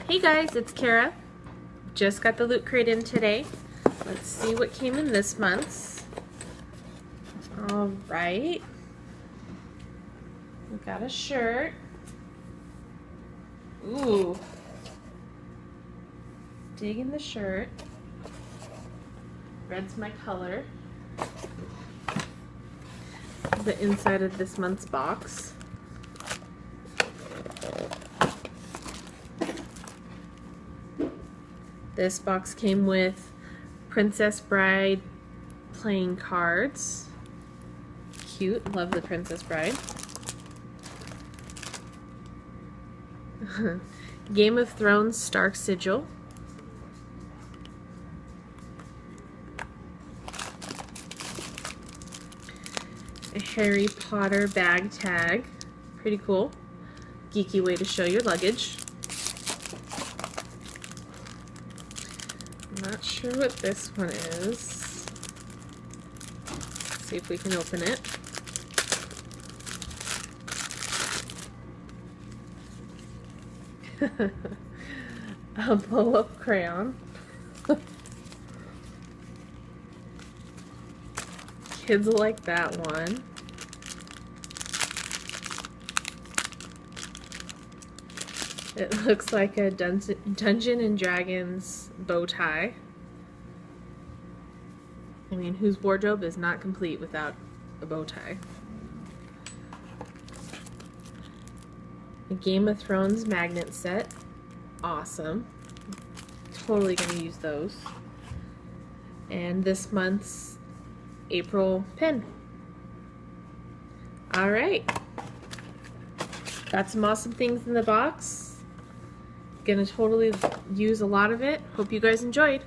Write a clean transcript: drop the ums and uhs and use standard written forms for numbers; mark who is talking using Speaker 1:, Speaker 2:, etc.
Speaker 1: Hey guys, it's Kara. Just got the Loot Crate in today. Let's see what came in this month's. Alright. We got a shirt. Ooh. Digging the shirt. Red's my color. The inside of this month's box. This box came with Princess Bride playing cards. Cute, love the Princess Bride. Game of Thrones Stark Sigil. A Harry Potter bag tag. Pretty cool. Geeky way to show your luggage. I'm not sure what this one is. Let's see if we can open it. A blow-up crayon. Kids will like that one. It looks like a Dungeon and Dragons bow tie. I mean, whose wardrobe is not complete without a bow tie? A Game of Thrones magnet set. Awesome. Totally gonna use those. And this month's April pin. Alright. Got some awesome things in the box. Gonna totally use a lot of it. Hope you guys enjoyed.